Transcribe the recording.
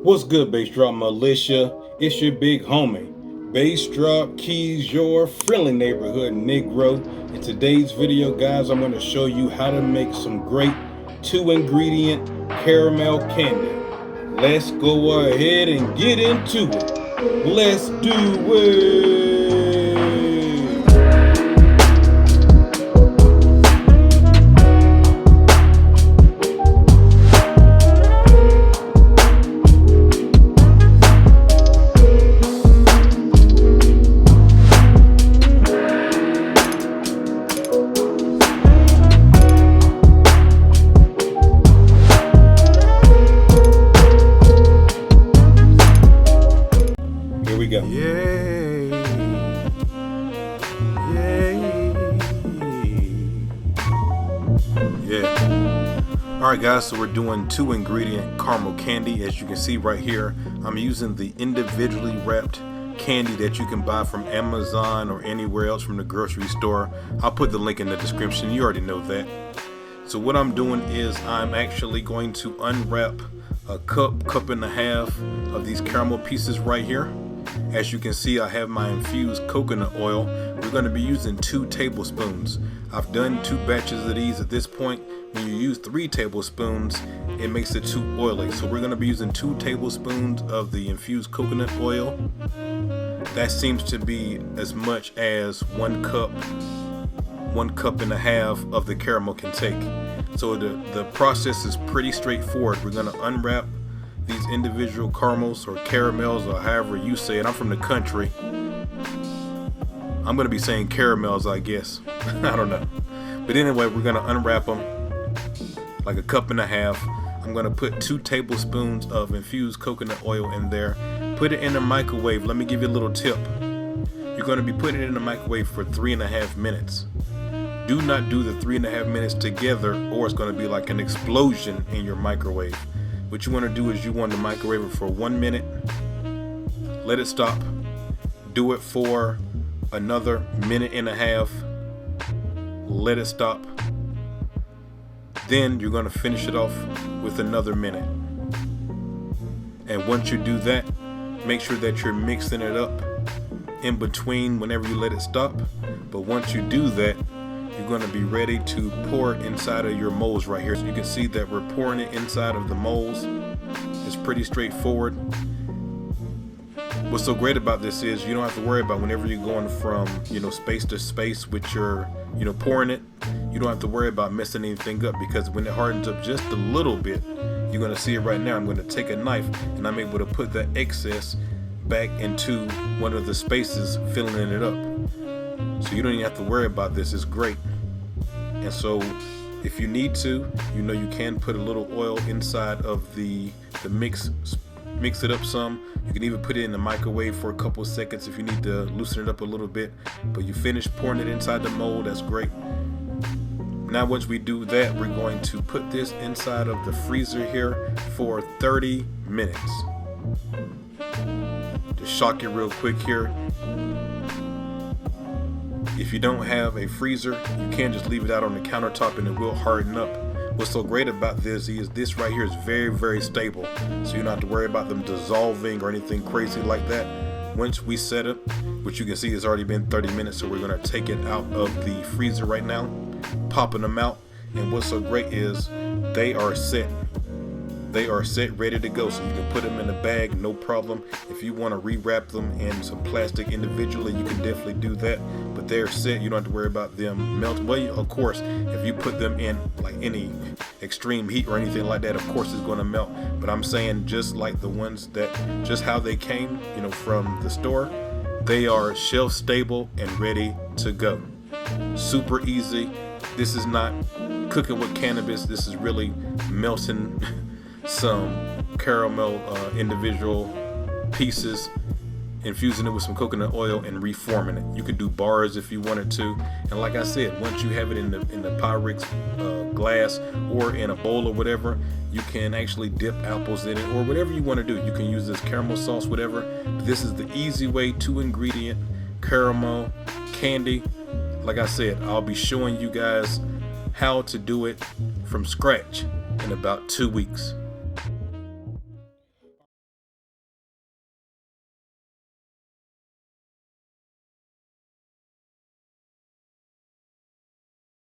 What's good, Bassdrop Militia? It's your big homie, Bassdropkeys, your friendly neighborhood Negro. In today's video, guys, I'm going to show you how to make some great 2-ingredient caramel candy. Let's go ahead and get into it. Let's do it. Here we go. Yay. Yeah. Alright guys, so we're doing 2-ingredient caramel candy. As you can see right here, I'm using the individually wrapped candy that you can buy from Amazon or anywhere else from the grocery store. I'll put the link in the description. You already know that. So what I'm doing is I'm actually going to unwrap a cup and a half of these caramel pieces right here. As you can see, I have my infused coconut oil. We're going to be using 2 tablespoons. I've done 2 batches of these at this point. When you use 3 tablespoons, it makes it too oily. So we're going to be using 2 tablespoons of the infused coconut oil. That seems to be as much as 1 cup and a half of the caramel can take. So the process is pretty straightforward. We're going to unwrap these individual caramels or caramels or however you say it. I'm from the country. I'm going to be saying caramels, I guess. I don't know. But anyway, we're going to unwrap them like a cup and a half. I'm going to put 2 tablespoons of infused coconut oil in there. Put it in the microwave. Let me give you a little tip. You're going to be putting it in the microwave for 3.5 minutes. Do not do the 3.5 minutes together or it's going to be like an explosion in your microwave. What you want to do is you want to microwave it for 1 minute, let it stop, do it for another 1.5 minutes, let it stop, then you're going to finish it off with another minute. And once you do that, make sure that you're mixing it up in between whenever you let it stop. But once you do that, you're going to be ready to pour it inside of your molds right here. So you can see that we're pouring it inside of the molds. It's pretty straightforward. What's so great about this is you don't have to worry about whenever you're going from space to space with your pouring it. You don't have to worry about messing anything up, because when it hardens up just a little bit, you're going to see it right now. I'm going to take a knife and I'm able to put that excess back into one of the spaces, filling it up. So you don't even have to worry about this. It's great. And so if you need to, you can put a little oil inside of the mix it up some. You can even put it in the microwave for a couple of seconds if you need to loosen it up a little bit. But you finish pouring it inside the mold. That's great. Now once we do that, we're going to put this inside of the freezer here for 30 minutes. To shock you real quick here, if you don't have a freezer, you can just leave it out on the countertop and it will harden up. What's so great about this is this right here is very, very stable. So you don't have to worry about them dissolving or anything crazy like that. Once we set it, which you can see has already been 30 minutes, so we're going to take it out of the freezer right now, popping them out. And what's so great is they are set. They are set, ready to go, so you can put them in a bag, no problem. If you want to rewrap them in some plastic individually, you can definitely do that. But they're set, you don't have to worry about them melting. Well, of course, if you put them in like any extreme heat or anything like that, of course it's going to melt. But I'm saying just like the ones that, just how they came, from the store, they are shelf stable and ready to go. Super easy. This is not cooking with cannabis. This is really melting some caramel individual pieces, infusing it with some coconut oil and reforming it. You could do bars if you wanted to, and like I said, once you have it in the Pyrex glass or in a bowl or whatever, you can actually dip apples in it or whatever you want to do. You can use this caramel sauce, whatever. But this is the easy way, 2-ingredient caramel candy. Like I said, I'll be showing you guys how to do it from scratch in about 2 weeks.